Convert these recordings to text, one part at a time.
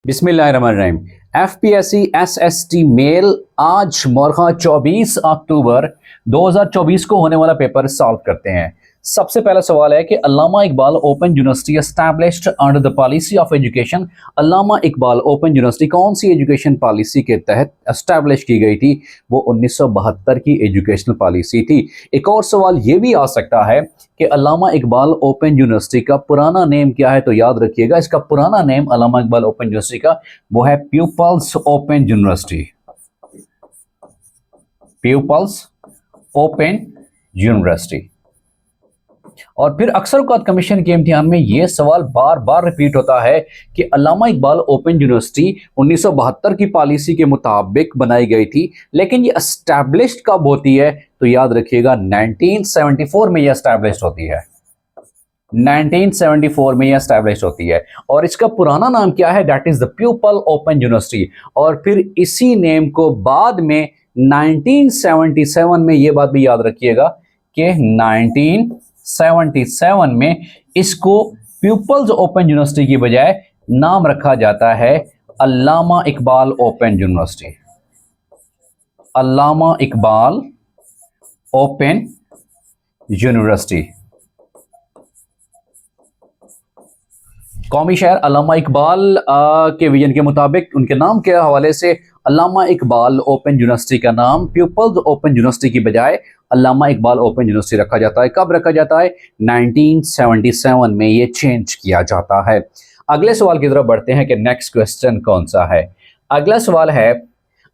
बिस्मिल्लाहिर्रहमानिर्रहीम। FPSC SST mail आज मोरखा 24 अक्टूबर 2024 को होने वाला पेपर सॉल्व करते हैं। सबसे पहला सवाल है कि Allama Iqbal open university established under the policy of education. Allama Iqbal open university कौन सी एजुकेशन पॉलिसी के तहत एस्टैब्लिश की गई थी? वो 1972 की एजुकेशनल पॉलिसी थी। एक और सवाल ये भी आ सकता है कि अल्लामा इकबाल ओपन यूनिवर्सिटी का पुराना नेम क्या है? तो याद रखिएगा, इसका पुराना नेम अल्लामा इकबाल ओपन यूनिवर्सिटी का वो है people's open university. People's open university. और फिर अक्सर औक़ात कमीशन के इम्तिहान में यह सवाल बार बार रिपीट होता है कि अल्लामा इकबाल ओपन यूनिवर्सिटी 1972 की पॉलिसी के मुताबिक बनाई गई थी, लेकिन ये एस्टैब्लिश्ड कब होती है? तो याद रखिएगा 1974 में ये एस्टैब्लिश्ड होती है। 1974 में ये एस्टैब्लिश होती है और इसका पुराना नाम क्या है? That is the pupal open university. और फिर इसी नेम को बाद में 1977 में, ये बात भी याद रखिएगा कि 1977 में इसको प्यूपल्स ओपन यूनिवर्सिटी की बजाय नाम रखा जाता है अल्लामा इकबाल ओपन यूनिवर्सिटी। अल्लामा इकबाल ओपन यूनिवर्सिटी। कौमी शहर अल्लामा इकबाल के विजन के मुताबिक उनके नाम के हवाले से अल्लामा इकबाल ओपन यूनिवर्सिटी का नाम प्यूपल्स ओपन यूनिवर्सिटी की बजाय अल्लामा इकबाल ओपन यूनिवर्सिटी रखा जाता है। कब रखा जाता है? 1977 में ये चेंज किया जाता है। अगले सवाल की तरफ बढ़ते हैं कि नेक्स्ट क्वेश्चन कौन सा है। अगला सवाल है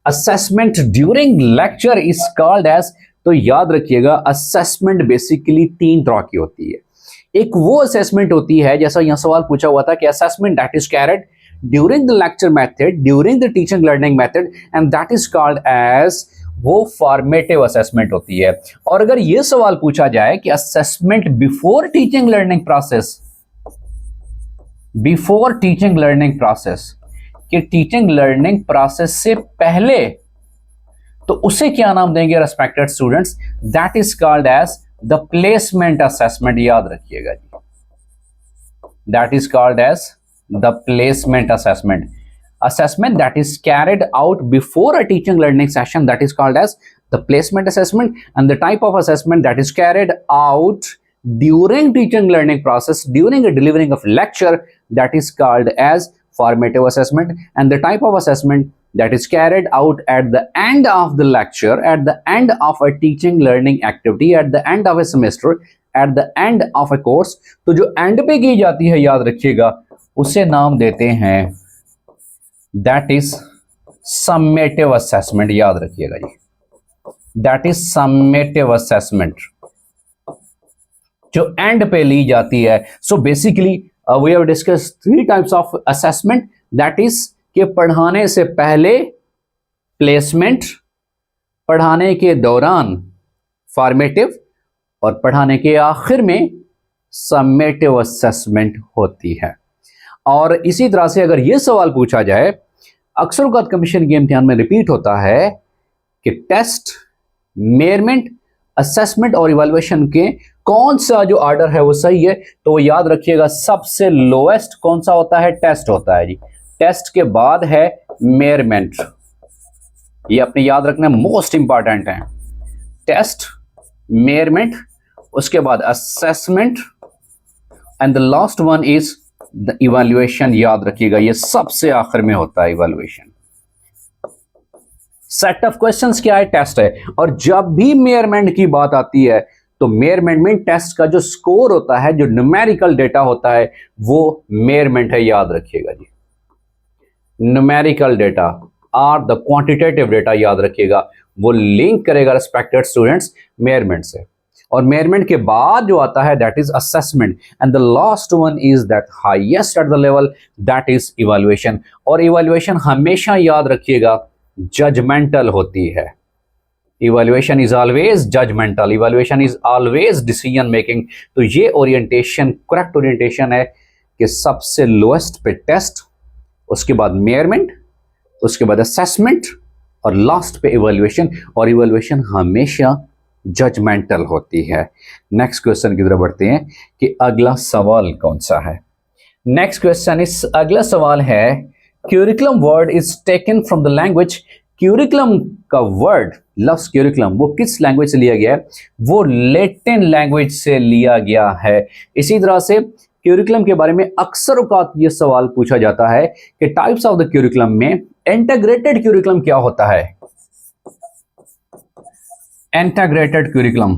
assessment during lecture is called as. तो याद रखिएगा असेसमेंट बेसिकली तीन तरह की होती है। एक वो असेसमेंट होती है, जैसा यहां सवाल पूछा हुआ था कि assessment that is carried during the lecture method, during the teaching learning method, and that is called as, वो फॉर्मेटिव असेसमेंट होती है। और अगर ये सवाल पूछा जाए कि assessment before teaching learning process, before teaching learning process, कि टीचिंग लर्निंग प्रोसेस से पहले, तो उसे क्या नाम देंगे respected students? That is called as the placement assessment. याद रखिएगा जी, that is called as the placement assessment. Assessment that is carried out before a teaching learning session, that is called as the placement assessment, and the type of assessment that is carried out during teaching learning process, during the delivering of lecture, that is called as formative assessment, and the type of assessment that is carried out at the end of the lecture, at the end of a teaching learning activity, at the end of a semester, at the end of a course, तो जो end पे की जाती है याद रखिएगा उसे नाम देते हैं दैट इज सम्मेटिव असेसमेंट। याद रखिएगा जी, दैट इज सम्मेटिव असेसमेंट, जो एंड पे ली जाती है। So basically we have discuss three types of assessment, that is कि पढ़ाने से पहले प्लेसमेंट, पढ़ाने के दौरान फॉर्मेटिव, और पढ़ाने के आखिर में सम्मेटिव असेसमेंट होती है। और इसी तरह से अगर यह सवाल पूछा जाए, अक्सर औक़ात कमीशन के इम्तिहान में रिपीट होता है कि टेस्ट, मेजरमेंट, असेसमेंट और इवैल्यूएशन के कौन सा जो ऑर्डर है वो सही है? तो याद रखिएगा सबसे लोएस्ट कौन सा होता है? टेस्ट होता है जी। टेस्ट के बाद है मेजरमेंट। ये अपने याद रखना मोस्ट इंपॉर्टेंट है। टेस्ट, मेजरमेंट, उसके बाद assessment, and the last one is the evaluation. याद रखिएगा ये सबसे आखिर में होता है इवैल्यूएशन। सेट ऑफ क्वेश्चंस क्या है? टेस्ट है। और जब भी मेजरमेंट की बात आती है तो मेजरमेंट में टेस्ट का जो स्कोर होता है, जो न्यूमेरिकल डेटा होता है, वो मेजरमेंट है। याद रखिएगा जी, न्यूमेरिकल डेटा और द क्वांटिटेटिव डेटा, याद रखिएगा वो लिंक करेगा रिस्पेक्टेड स्टूडेंट्स मेजरमेंट से। और मेजरमेंट के बाद जो आता है that is assessment, and the last one is that highest at the level, that is evaluation. और इवैल्यूएशन हमेशा याद रखिएगा जजमेंटल होती है। Evaluation is always judgmental, evaluation is always decision making. तो ये ओरिएंटेशन करेक्ट ओरिएंटेशन है कि सबसे लोएस्ट पे टेस्ट, उसके बाद मेजरमेंट, उसके बाद असेसमेंट और लास्ट पे इवैल्यूएशन। और इवैल्यूएशन हमेशा जजमेंटल होती है। नेक्स्ट क्वेश्चन की तरफ बढ़ते हैं कि अगला सवाल कौन सा है। नेक्स्ट क्वेश्चन इस अगला सवाल है curriculum word is taken from the language, curriculum का वर्ड, लफ्ज क्यूरिकुलम, वो किस लैंग्वेज से लिया गया है? वो लैटिन लैंग्वेज से लिया गया है। इसी तरह से क्यूरिकुलम के बारे में अक्सर औकात ये सवाल पूछा जाता है कि टाइप्स ऑफ द क्यूरिकुलम में इंटीग्रेटेड क्यूरिकुलम क्या होता है? इंटीग्रेटेड क्यूरिकुलम,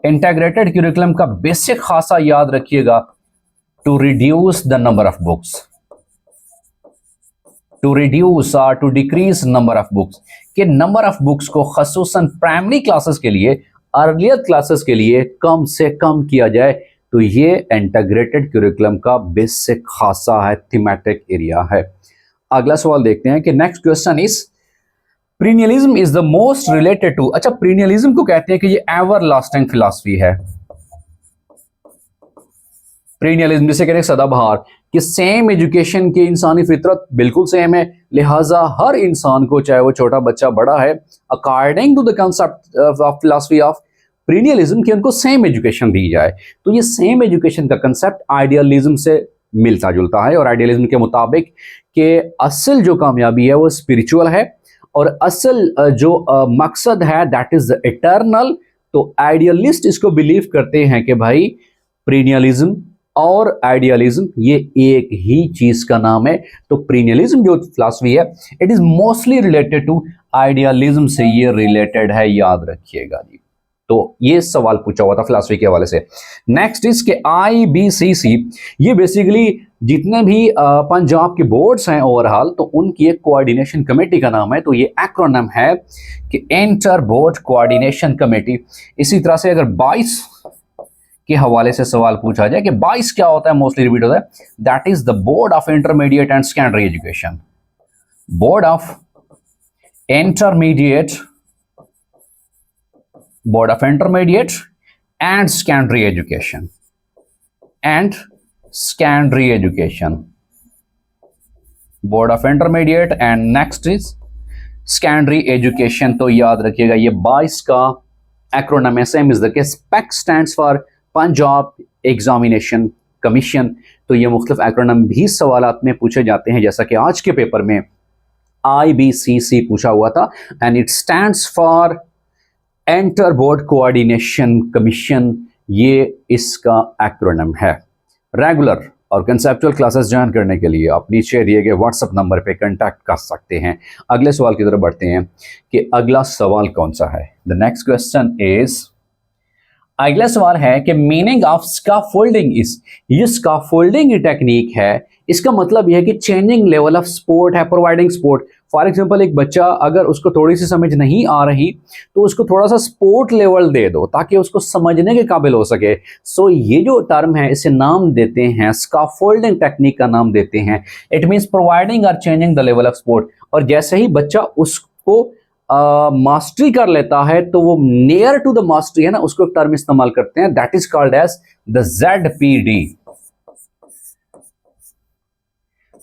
इंटीग्रेटेड क्यूरिकुलम का बेसिक खासा याद रखिएगा, to reduce the number of books, to reduce और to decrease number of books, कि नंबर ऑफ बुक्स को खसूसन प्राइमरी क्लासेस के लिए, अर्लियर क्लासेस के लिए कम से कम किया जाए। तो ये इंटीग्रेटेड क्यूरिकुलम का बेसिक खासा है, थीमेटिक एरिया है। अगला सवाल देखते हैं कि next question is perennialism is the most related to, अच्छा प्रीनियलिज्म को कहते हैं कि ये एवर लास्टिंग फिलॉसफी है। प्रीनियलिज्म जिसे कहते हैं सदाबहार, कि सेम एजुकेशन की इंसानी फितरत बिल्कुल सेम है, लिहाजा हर इंसान को, चाहे वो छोटा बच्चा बड़ा है, according to the concept of philosophy of perennialism, कि उनको सेम एजुकेशन दी जाए। तो ये सेम एजुकेशन का कंसेप्ट आइडियलिज्म से मिलता जुलता है, और आइडियलिज्म के मुताबिक कि असल जो कामयाबी है वो स्पिरिचुअल है, और असल जो मकसद है दैट इज इटर्नल। तो आइडियलिस्ट इसको बिलीव करते हैं कि भाई प्रीनियलिज्म और आइडियलिज्म ये एक ही चीज का नाम है। तो प्रीनियलिज्म जो फिलॉसफी है it is mostly related to idealism से, ये रिलेटेड है, याद रखिएगा जी। तो ये सवाल पूछा हुआ था फिलॉसफी के हवाले से। नेक्स्ट इज के IBCC, ये बेसिकली जितने भी पंजाब के बोर्ड्स हैं ओवरऑल, तो उनकी एक कोऑर्डिनेशन कमेटी का नाम है। तो ये एक्रोनिम है कि इंटर बोर्ड कोऑर्डिनेशन कमेटी। इसी तरह से अगर 22 के हवाले से सवाल पूछा जाए कि 22 क्या होता है, मोस्टली रिपीट होता है, that is the board of intermediate and secondary education, board of intermediate, board of intermediate and secondary education, and secondary education, board of intermediate and next is secondary education. तो याद रखिएगा ये 22 का acronym है, same is the case. PEC stands for Punjab examination commission. तो ये मुख्तलिफ acronym भी सवालात में पूछे जाते हैं, जैसा कि आज के पेपर में IBCC पूछा हुआ था, and it stands for inter board coordination commission, ये इसका एक्रोनिम है। रेगुलर और कंसेप्चुअल क्लासेस ज्वाइन करने के लिए आप नीचे दिए गए व्हाट्सएप नंबर पे कांटेक्ट कर सकते हैं। अगले सवाल की तरफ बढ़ते हैं कि अगला सवाल कौन सा है। द नेक्स्ट क्वेश्चन इज, अगला सवाल है कि मीनिंग ऑफ स्कैफोल्डिंग इज, ये स्कैफोल्डिंग की टेक्निक है, इसका मतलब यह है कि चेंजिंग लेवल ऑफ सपोर्ट है, प्रोवाइडिंग सपोर्ट। फॉर एग्जांपल एक बच्चा अगर उसको थोड़ी सी समझ नहीं आ रही तो उसको थोड़ा सा सपोर्ट लेवल दे दो ताकि उसको समझने के काबिल हो सके। सो ये जो टर्म है इसे नाम देते हैं, स्कैफोल्डिंग टेक्निक का नाम देते हैं। इट मीन्स प्रोवाइडिंग और changing the level of support. और जैसे ही बच्चा उसको मास्टरी कर लेता है तो वो नियर टू द मास्टरी है ना, उसको एक टर्म इस्तेमाल करते हैं, that is called as the ZPD,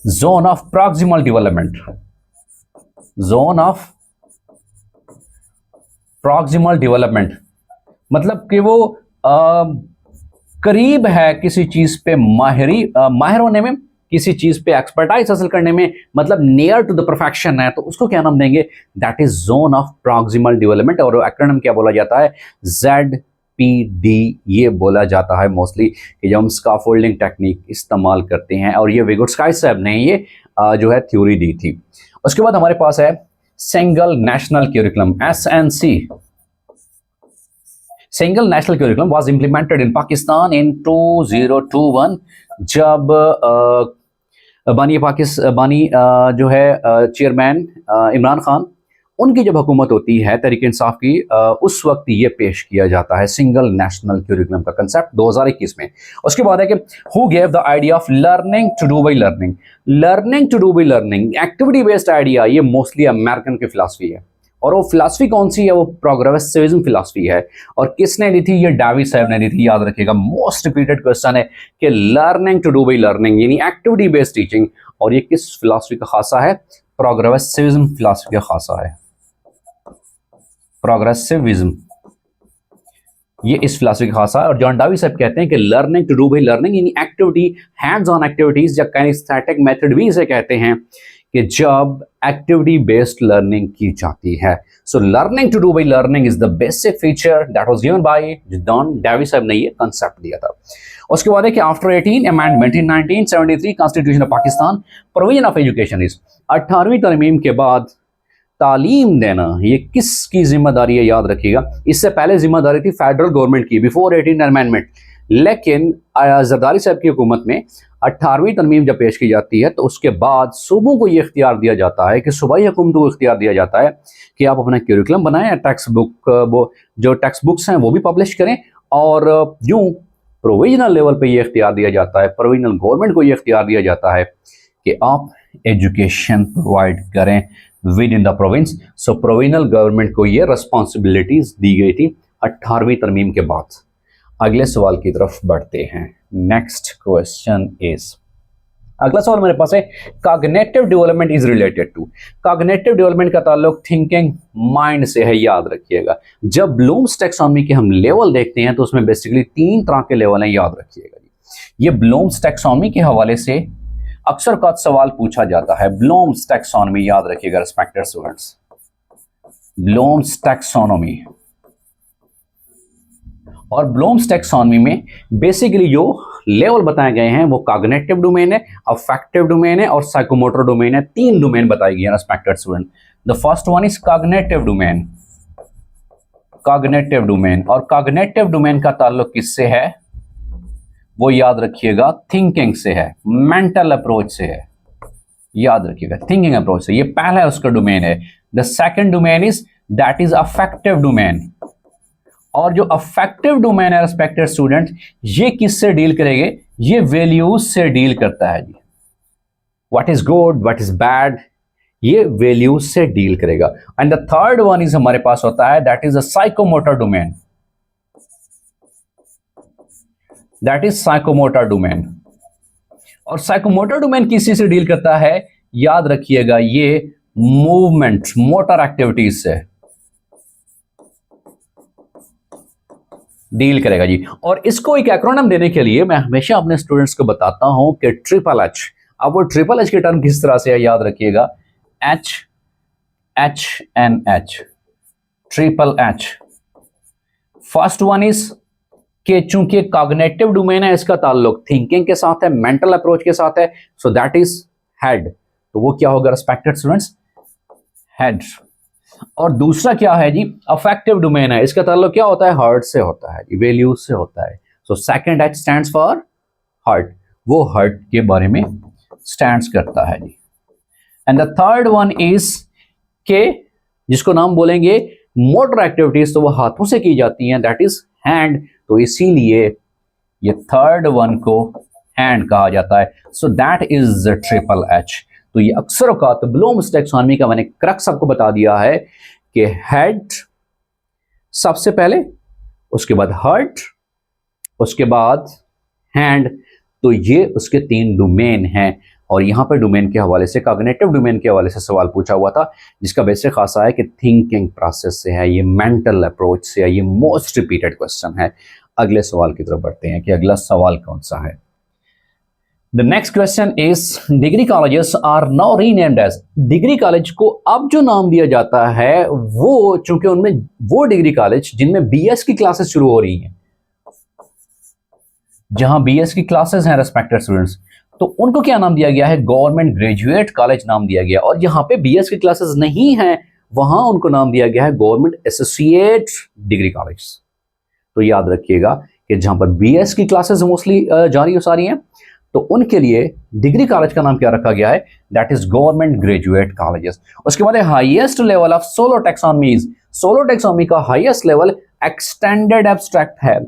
zone of proximal development, zone of proximal development. मतलब कि वो करीब है किसी चीज पे माहिर होने में, किसी चीज पे एक्सपर्टाइज हासिल करने में, मतलब नियर टू द परफेक्शन है, तो उसको क्या नाम देंगे, that is zone of proximal development. और एक्रोनिम क्या बोला जाता है, ZPD ये बोला जाता है मोस्टली, कि जब हम स्कैफोल्डिंग टेक्निक इस्तेमाल करते हैं। और ये विगोट्स्की साहब ने ये जो है थ्योरी दी थी। उसके बाद हमारे पास है single national curriculum, SNC। Single national curriculum was implemented in Pakistan in 2021, जब बानी जो है चेयरमैन इमरान खान, उनकी जब हुकूमत होती है तहरीक इंसाफ की, उस वक्त ये पेश किया जाता है सिंगल नेशनल करिकुलम का कंसेप्ट 2021 में। उसके बाद है कि who gave the idea of learning to do by learning, learning to do by learning, activity based idea, ये मोस्टली अमेरिकन की फिलॉसफी है। और वो फिलॉसफी कौन सी है, वो प्रोग्रेसिविज्म फिलॉसफी है। और किसने दी थी, ये डेविस साहब ने दी थी। याद रखिएगा, मोस्ट रिपीटेड क्वेश्चन है कि learning to do by learning यानी एक्टिविटी बेस्ड टीचिंग, और ये किस फिलॉसफी का खासा है, प्रोग्रेसिविज्म फिलॉसफी का खासा है, प्रोग्रेसिविज्म। ये इस फिलॉसफी का खासा है। और जॉन डावी साहब कहते हैं कि learning to do by learning in activity, hands on activities या काइनेस्थेटिक मेथड भी इसे कहते हैं कि जब एक्टिविटी बेस्ड लर्निंग की जाती है। So learning to do by learning is the basic feature that was given by John Dewey साहब ने ये कंसेप्ट दिया था। उसके बाद है कि after 18 amendment in 1973 constitution of Pakistan provision of education is, 18वीं तरमीम के बाद तालीम देना ये किसकी जिम्मेदारी है, याद रखिएगा। इससे पहले जिम्मेदारी थी फेडरल गवर्नमेंट की बिफोर 18 अमेंडमेंट, लेकिन जरदारी साहब की हुकूमत में 18वीं तरमीम जब पेश की जाती है तो उसके बाद सूबों को ये इख्तियार दिया जाता है कि सूबाई हुकूमतों को इख्तियार दिया जाता है कि आप अपना करिकुलम बनाएं, टेक्स्ट बुक वो जो टेक्स्ट बुक्स हैं वो भी पब्लिश करें, और यूं प्रोविजनल लेवल पे ये इख्तियार दिया जाता है, प्रोविजनल गवर्नमेंट को ये इख्तियार दिया जाता है कि आप एजुकेशन प्रोवाइड करें with in the province. So provisional government को ये रिस्पॉन्सिबिलिटीज दी गई थी 18वीं तरमीम के बाद। अगले सवाल की तरफ बढ़ते हैं। नेक्स्ट क्वेश्चन इज, अगला सवाल मेरे पास है, cognitive development is related to. Cognitive development का ताल्लुक थिंकिंग माइंड से है, याद रखिएगा। जब ब्लूम्स टैक्सोनॉमी के हम लेवल देखते हैं तो उसमें बेसिकली 3 तरह के लेवल हैं, याद रखिएगा जी। ये ब्लूम्स टैक्सोनॉमी के हवाले से अक्सर का सवाल पूछा जाता है। ब्लूम्स टैक्सोनॉमी याद रखिएगा रिस्पेक्टेड स्टूडेंट्स, ब्लूम्स टैक्सोनॉमी। और ब्लूम्स टैक्सोनॉमी में बेसिकली जो लेवल बताए गए हैं वो कॉग्निटिव डोमेन है, अफेक्टिव डोमेन है और साइकोमोटर डोमेन है। 3 डोमेन बताई गई है respected student. The first one is cognitive domain, cognitive domain. और कॉग्निटिव डोमेन का ताल्लुक किससे है, वो याद रखिएगा थिंकिंग से है, मेंटल अप्रोच से है, याद रखिएगा थिंकिंग अप्रोच से। ये पहला उसका डोमेन है। The second domain is that is affective domain. और जो अफेक्टिव डोमेन है रिस्पेक्टेड स्टूडेंट, ये किससे डील करेंगे, ये वैल्यूज से डील करता है जी। What is good, what is bad, ये वैल्यूज से डील करेगा। And the third one is हमारे पास होता है that is a psychomotor domain, that is psychomotor domain. और साइकोमोटर डोमेन किसी से डील करता है, याद रखिएगा ये मूवमेंट, मोटर एक्टिविटीज से डील करेगा जी। और इसको एक एक्रोनिम देने के लिए मैं हमेशा अपने स्टूडेंट्स को बताता हूं कि ट्रिपल एच। अब वो ट्रिपल एच की टर्म किस तरह से है, याद रखिएगा, H H N H, triple H. First one is कि चूंकि कॉग्निटिव डोमेन है, इसका ताल्लुक थिंकिंग के साथ है, मेंटल अप्रोच के साथ है, सो दैट इज हेड। तो वो क्या होगा रिस्पेक्टेड स्टूडेंट्स, हेड। और दूसरा क्या है जी, अफेक्टिव डोमेन है, इसका ताल्लुक क्या होता है, हार्ट से होता है, वैल्यूज से होता है। So second h stands for heart, वो हार्ट के बारे में स्टैंड्स करता है जी। And the third one is के जिसको नाम बोलेंगे मोटर एक्टिविटीज, तो वो हाथों से की जाती हैं, दैट इज हैंड। तो इसीलिए ये थर्ड वन को हैंड कहा जाता है। So that is triple H. तो ये अक्सर औकात ब्लूम्स टैक्सोनॉमी का मैंने क्रक्स आपको बता दिया है कि हेड सबसे पहले, उसके बाद हार्ट, उसके बाद हैंड। तो ये उसके 3 डोमेन हैं। और यहां पर डोमेन के हवाले से, कॉग्निटिव डोमेन के हवाले से सवाल पूछा हुआ था, जिसका बेसिक खासा है कि थिंकिंग प्रोसेस से है, ये मेंटल अप्रोच से है, ये मोस्ट रिपीटेड क्वेश्चन है। अगले सवाल की तरफ बढ़ते हैं कि अगला सवाल कौन सा है। The next question is, degree colleges are now renamed as. Degree college को अब जो नाम दिया जाता है वो, चूंकि उनमें वो डिग्री कॉलेज जिनमें बीएस की क्लासेस शुरू हो रही हैं, जहां बीएस की क्लासेस हैं रिस्पेक्टेड स्टूडेंट्स, तो उनको क्या नाम दिया गया है, गवर्नमेंट ग्रेजुएट कॉलेज नाम दिया गया। और जहां पे बीएस की क्लासेस नहीं है वहां उनको नाम दिया गया है गवर्नमेंट एसोसिएट डिग्री कॉलेज। तो याद रखिएगा कि जहां पर बीएस की क्लासेस मोस्टली जारी हो सारी हैं, तो उनके लिए डिग्री कॉलेज का नाम क्या रखा गया है, that is government graduate colleges. उसके बाद highest level of SOLO taxonomies. SOLO taxonomy का हाईएस्ट लेवल एक्सटेंडेड एब्स्ट्रैक्ट है।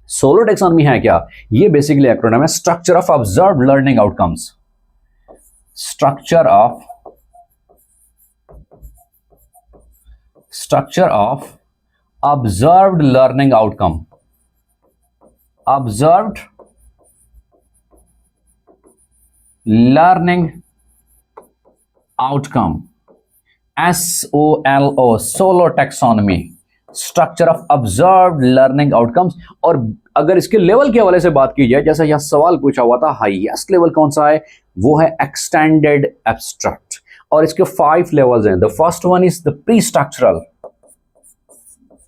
सोलो टैक्सोनॉमी है क्या, ये बेसिकली एक्रोनिम है, structure of observed learning outcomes, structure of observed learning outcome, observed learning outcome, SOLO, SOLO taxonomy, structure of observed learning outcomes. और अगर इसके level के हवाले से बात की जाए, जैसा यह सवाल पूछा हुआ था, हाईएस्ट लेवल कौन सा है, वो है एक्सटेंडेड एब्स्ट्रैक्ट, और इसके 5 लेवल्स हैं। The first one is the pre structural,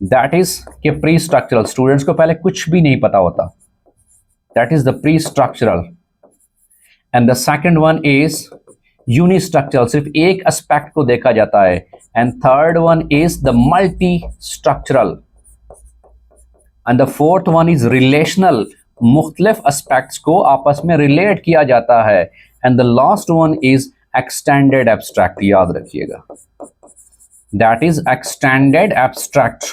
that is के प्री स्ट्रक्चरल, स्टूडेंट्स को पहले कुछ भी नहीं पता होता, that is the pre structural. And the second one is unistructural, सिर्फ एक एस्पेक्ट को देखा जाता है। And third one is the multi structural, and the fourth one is relational, मुख्तलिफ एस्पेक्ट्स को आपस में रिलेट किया जाता है। And the last one is extended abstract, याद रखिएगा, दैट इज एक्सटेंडेड एब्स्ट्रैक्ट।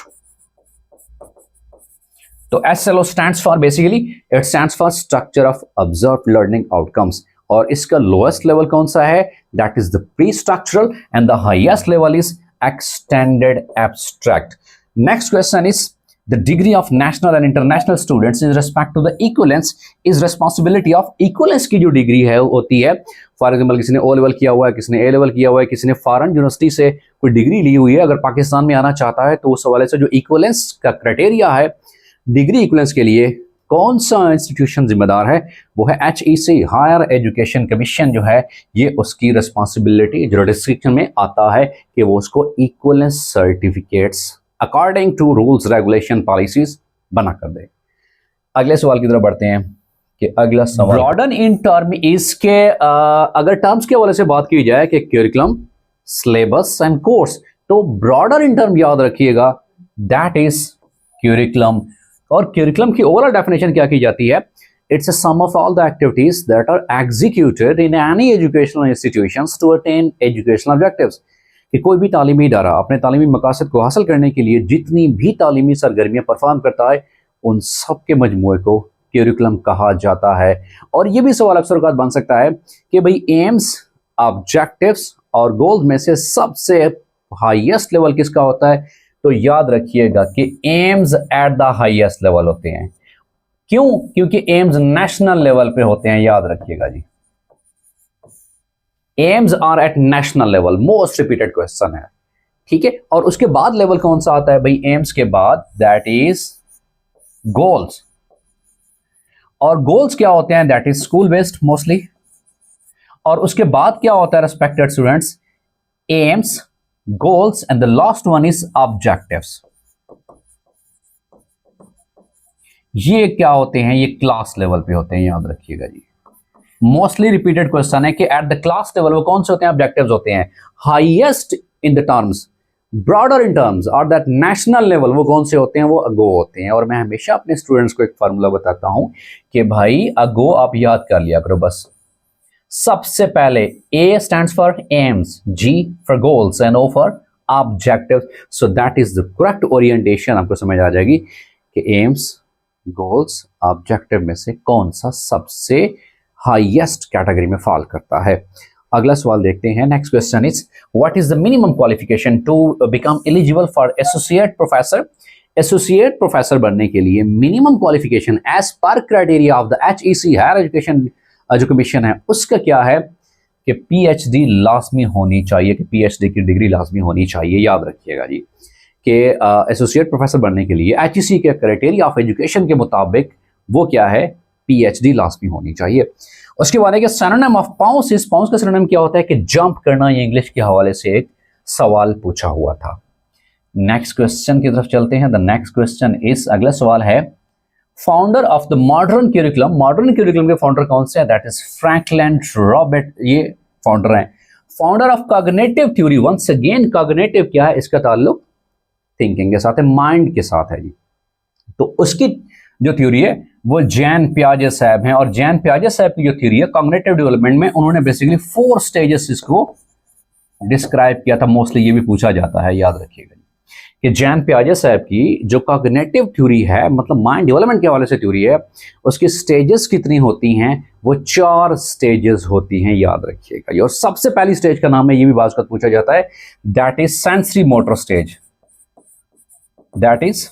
तो SLO stands for, basically it stands for structure of observe learning outcomes, और इसका लोएस्ट लेवल कौन सा है, that is the pre structural, and the highest level is extended abstract. Next question is the degree of national and international students in respect to the equivalence is responsibility of equivalence की जो degree है होती है, for example किसी ने O level किया हुआ है, किसी ने A लेवल किया हुआ है, किसी ने फॉरेन यूनिवर्सिटी से कोई डिग्री ली हुई है, अगर पाकिस्तान में आना चाहता है तो उस हवाले से जो इक्विवेलेंस का क्राइटेरिया है डिग्री इक्विवेलेंस के लिए, कौन सा इंस्टीट्यूशन जिम्मेदार है, वो है HEC, हायर एजुकेशन कमीशन जो है, ये उसकी रिस्पॉन्सिबिलिटी जुरिडिक्शन में आता है कि वो उसको equivalence certificates according to rules regulation policies बना कर दे। अगले सवाल की तरफ बढ़ते हैं कि अगला सवाल ब्रॉडन इन टर्म इसके अगर टर्म्स के हवाले से बात की जाए कि करिकुलम, सिलेबस एंड कोर्स, तो ब्रॉडर इन टर्म याद रखिएगा, दैट इज करिकुलम। और करिकुलम की ओवरऑल डेफिनेशन क्या की जाती है, it's a sum of all the activities that are executed in any educational institutions to attain educational objectives, कि कोई भी तालीमी इदारा अपने तालीमी मकासद को हासिल करने के लिए जितनी भी तालीमी सरगर्मियाँ परफॉर्म करता है, उन सब के मजमूए को करिकुलम कहा जाता है। और ये भी सवाल अक्सर औक़ात बन सकता है कि भाई एम्स, ऑब्जेक्टिव्स और गोल्स में से सबसे हाईएस्ट लेवल किसका होता है, तो याद रखिएगा कि aims at the highest level होते हैं। क्यों? क्योंकि एम्स नेशनल लेवल पे होते हैं, याद रखिएगा जी, aims are at national level, most repeated question है, ठीक है। और उसके बाद लेवल कौन सा आता है भाई एम्स के बाद, दैट इज गोल्स। और गोल्स क्या होते हैं, that is school based mostly. और उसके बाद क्या होता है respected students, AIIMS, goals and the last one is objectives. ये क्या होते हैं, ये क्लास लेवल पे होते हैं, याद रखिएगा जी, मोस्टली रिपीटेड क्वेश्चन है कि एट द क्लास लेवल वो कौन से होते हैं, ऑब्जेक्टिव्स होते हैं। Highest in the terms, broader in terms और दैट नेशनल लेवल वो कौन से होते हैं, वो अगो होते हैं। और मैं हमेशा अपने स्टूडेंट्स को एक फार्मूला बताता हूं कि भाई अगो आप याद कर लिया करो बस। सबसे पहले A stands for AIIMS, G for goals and O for objectives. So that is the correct orientation, आपको समझ आ जाएगी कि एम्स, गोल्स, ऑब्जेक्टिव में से कौन सा सबसे हाईएस्ट कैटेगरी में फॉल करता है। अगला सवाल देखते हैं। Next question is what is the minimum qualification to become eligible for associate professor. Associate professor बनने के लिए minimum qualification as per criteria of the HEC, higher education जो कमीशन है, उसका क्या है कि PhD लाजमी होनी चाहिए, कि PhD की डिग्री लाजमी होनी चाहिए। याद रखिएगा जी कि एसोसिएट प्रोफेसर बनने के लिए HEC के क्राइटेरिया ऑफ एजुकेशन के मुताबिक वो क्या है, PhD लाजमी होनी चाहिए। उसके बाद है सिनोनिम ऑफ पाउंस, इस पाउंस का सिनोनिम क्या होता है कि जंप करना। ये इंग्लिश के हवाले से एक सवाल पूछा हुआ था। नेक्स्ट क्वेश्चन की तरफ चलते हैं। द नेक्स्ट क्वेश्चन इज, अगला सवाल है founder of the modern curriculum. Modern curriculum के फाउंडर कौन से हैं, दैट इज फ्रैंकलिन रॉबर्ट, ये फाउंडर हैं। Founder of cognitive theory, once again cognitive क्या है, इसका ताल्लुक थिंकिंग के साथ है, माइंड के साथ है जी। तो उसकी जो थ्योरी है वो जैन पियाजे साहब हैं, और जैन पियाजे साहब की जो थ्योरी है कॉग्निटिव डेवलपमेंट में, उन्होंने बेसिकली 4 स्टेजेस इसको डिस्क्राइब किया था। मोस्टली ये भी पूछा जाता है, याद रखिएगा कि जैन पियाजे साहब की जो कॉग्निटिव थ्योरी है, मतलब माइंड डेवलपमेंट के हवाले से थ्योरी है, उसकी स्टेजेस कितनी होती हैं, वो 4 स्टेजेस होती हैं, याद रखिएगा। और सबसे पहली स्टेज का नाम है, ये भी बात पूछा जाता है, that is sensory motor stage. That is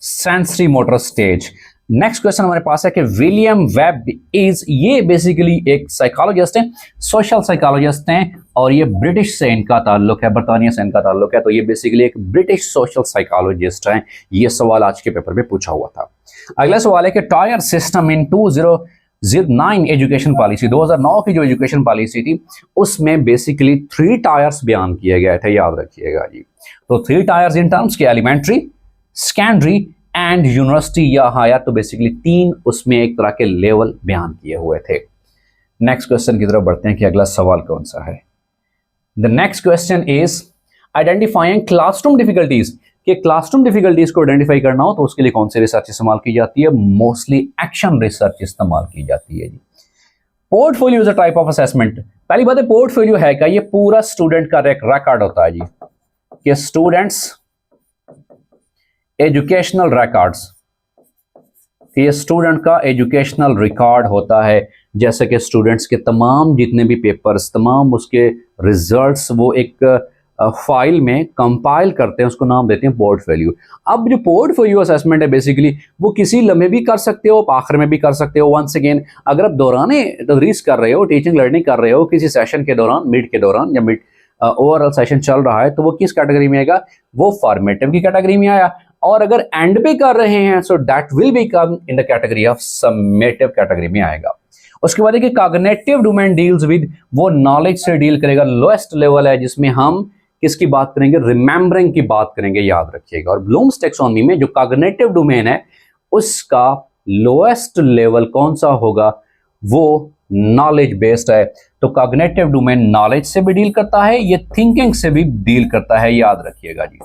sensory motor stage. Next question हमारे पास है कि विलियम वेब इज, ये बेसिकली एक साइकोलॉजिस्ट हैं, सोशल साइकोलॉजिस्ट हैं, और ये ब्रिटिश से इनका ताल्लुक है, बरतानिया से इनका ताल्लुक है, तो ये बेसिकली एक ब्रिटिश सोशल साइकोलॉजिस्ट हैं। ये सवाल आज के पेपर में पूछा हुआ था। अगला सवाल है कि tier system in 2009 education policy, 2009 की जो एजुकेशन पॉलिसी थी उसमें बेसिकली 3 टायर्स बयान किए गए थे, याद रखिएगा जी। तो 3 टायर्स इन टर्म्स के एलिमेंट्री, सेकेंडरी एंड यूनिवर्सिटी या हायर, तो बेसिकली 3 उसमें एक तरह के लेवल बयान किए हुए थे। नेक्स्ट क्वेश्चन की तरफ बढ़ते हैं कि अगला सवाल कौन सा है। The next question is identifying classroom difficulties, कि क्लासरूम डिफिकल्टीज को आइडेंटिफाई करना हो तो उसके लिए कौन सी रिसर्च इस्तेमाल की जाती है? मोस्टली एक्शन रिसर्च इस्तेमाल की जाती है जी। Portfolio is a type of assessment. पहली बात है पोर्टफोलियो है क्या? ये पूरा स्टूडेंट का रिकॉर्ड होता है जी, कि स्टूडेंट्स एजुकेशनल रिकॉर्ड्स, ये स्टूडेंट का एजुकेशनल रिकॉर्ड होता है, जैसे कि स्टूडेंट्स के तमाम जितने भी पेपर्स, तमाम उसके रिजल्ट्स वो एक फाइल में कंपाइल करते हैं, उसको नाम देते हैं पोर्टफोलियो। अब जो पोर्टफोलियो असेसमेंट है बेसिकली वो किसी लम्हे भी कर सकते हो, आखिर में भी कर सकते हो। वंस अगेन अगर आप दौरान तदरीस कर रहे हो, टीचिंग लर्निंग कर रहे हो, किसी सेशन के दौरान, मिड के दौरान या मिड ओवरऑल सेशन चल रहा है, तो वो किस कैटेगरी में आएगा? वो फॉर्मेटिव की कैटेगरी में आया। और अगर एंड पे कर रहे हैं so that will be come in the category of summative category में आएगा। उसके बाद है कॉग्निटिव डोमेन डील्स विद, वो नॉलेज से डील करेगा, लोएस्ट लेवल है जिसमें हम किसकी बात करेंगे? रिमेंबरिंग की बात करेंगे, याद रखिएगा। और ब्लूम्स टैक्सोनॉमी में जो कॉग्निटिव डोमेन है उसका लोएस्ट लेवल कौन सा होगा? वो नॉलेज बेस्ड है। तो कॉग्निटिव डोमेन नॉलेज से भी डील करता है, ये थिंकिंग से भी डील करता है, याद रखिएगा जी।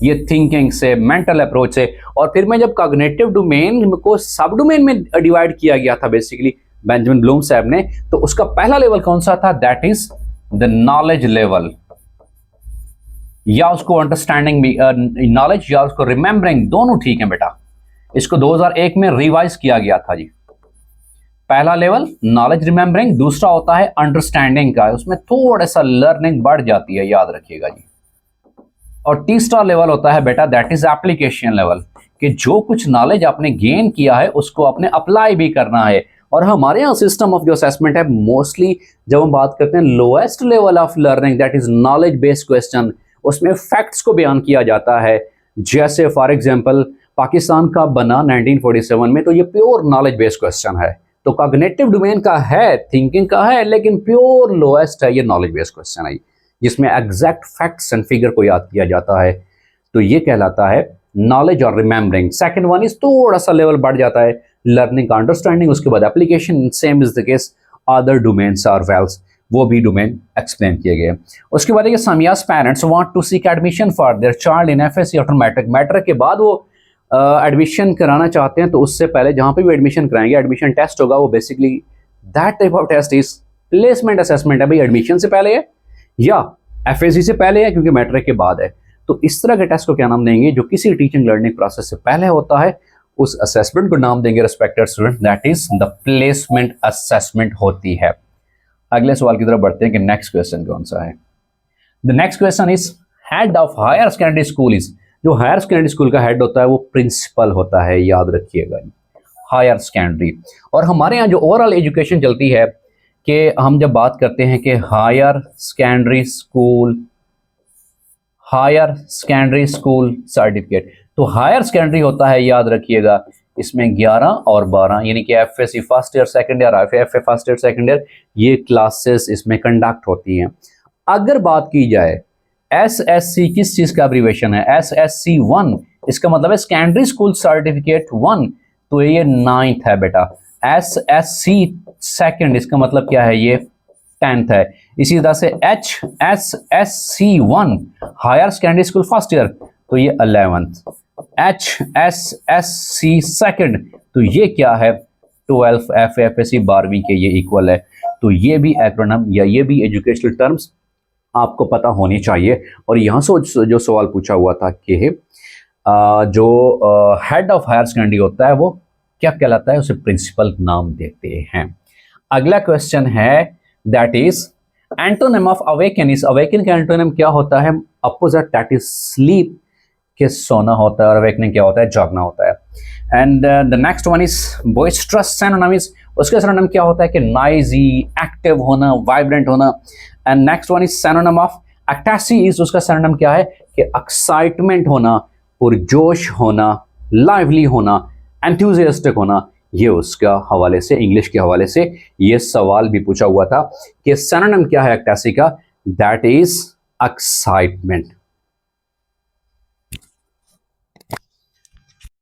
ये थिंकिंग से, मेंटल अप्रोच से। और फिर में जब कॉग्निटिव डोमेन को सब डोमेन में डिवाइड किया गया था बेसिकली बेंजामिन ब्लूम साहब ने, तो उसका पहला लेवल कौन सा था? That is the knowledge level, या उसको अंडरस्टैंडिंग भी नॉलेज या उसको रिमेंबरिंग, दोनों ठीक है बेटा। इसको 2001 में रिवाइज किया गया था जी। पहला लेवल नॉलेज रिमेंबरिंग, दूसरा होता है अंडरस्टैंडिंग का, उसमें थोड़ा सा लर्निंग बढ़ जाती है, याद रखिएगा जी। और तीसरा लेवल होता है बेटा दैट इज एप्लीकेशन लेवल, कि जो कुछ नॉलेज आपने गेन किया है उसको आपने अप्लाई भी करना है। और हमारे यहाँ सिस्टम ऑफ जो असेसमेंट है मोस्टली जब हम बात करते हैं lowest level of learning that is knowledge based question, उसमें फैक्ट्स को बयान किया जाता है। जैसे फॉर एग्जांपल पाकिस्तान का बना 1947 में, तो ये प्योर नॉलेज बेस्ड क्वेश्चन है। तो कॉग्निटिव डोमेन का है, थिंकिंग का है, लेकिन प्योर लोएस्ट है, ये नॉलेज बेस्ड क्वेश्चन है जिसमें एग्जैक्ट फैक्ट्स एंड फिगर को याद किया जाता है। तो ये कहलाता है नॉलेज और रिमेंबरिंग। सेकंड वन इज थोड़ा सा लेवल बढ़ जाता है, लर्निंग का अंडरस्टैंडिंग, उसके बाद application, same is the case other domains are wells, वो भी डोमेन एक्सप्लेन किए गए। उसके बाद Samia's parents want to seek admission for their child in FSc after matric, matric के बाद वो एडमिशन कराना चाहते हैं, तो उससे पहले जहां पे भी एडमिशन कराएंगे एडमिशन टेस्ट होगा, वो basically that type of test is placement assessment है। भाई एडमिशन से पहले है या एफएससी से पहले है, क्योंकि मैट्रिक के बाद है, तो इस तरह के टेस्ट को क्या नाम देंगे? जो किसी टीचिंग लर्निंग प्रोसेस से पहले होता है उस असेसमेंट को नाम देंगे respected student, that is the placement assessment होती है। अगले सवाल की तरफ बढ़ते हैं कि नेक्स्ट क्वेश्चन कौन सा है। The next question is head of higher secondary school is, जो हायर सेकेंडरी स्कूल का हेड होता है वो प्रिंसिपल होता है, याद रखिएगा हायर सेकेंडरी। और हमारे यहाँ जो ओवरऑल एजुकेशन चलती है कि हम जब बात करते हैं कि हायर सेकेंडरी स्कूल सर्टिफिकेट, तो हायर सेकेंडरी होता है, याद रखिएगा, इसमें 11 और 12 यानी कि FSc first year second year, FA first year second year, ये क्लासेस इसमें कंडक्ट होती हैं। अगर बात की जाए एसएससी, किस चीज का एब्रीविएशन है? एसएससी 1, इसका मतलब है सेकेंडरी स्कूल सर्टिफिकेट 1, तो ये 9th है बेटा। एसएससी सेकंड, इसका मतलब क्या है? ये 10th है। इसी तरह से HSSC 1 higher secondary school first year, तो ये 11th। HSSC सेकंड, तो ये क्या है? 12th। एफएससी 12वीं के ये इक्वल है। तो ये भी एक्रोनिम या ये भी एजुकेशनल टर्म्स आपको पता होनी चाहिए। और यहाँ से जो सवाल पूछा हुआ था कि जो हेड ऑफ हायर सेकेंडरी होता है वो क्या कहलाता है? उसे प्रिंसिपल नाम देते हैं। अगला क्वेश्चन है that is antonym of awaken is, awaken का एंटोनिम क्या होता है? अपोजिट, दैट इज स्लीप, के सोना होता है, और अवेकनिंग क्या होता है? जागना होता है। And the next one is boisterous synonym is, उसका सिनोनिम क्या होता है कि नॉइजी, एक्टिव होना, वाइब्रेंट होना। And next one is synonym of ecstasy is, उसका सिनोनिम क्या है कि एक्साइटमेंट होना, पुरजोश होना, लाइवली होना, एंथुजियास्टिक होना। ये उसका हवाले से, इंग्लिश के हवाले से ये सवाल भी पूछा हुआ था कि सिनोनिम क्या है एक्टासी का, दैट इज एक्साइटमेंट।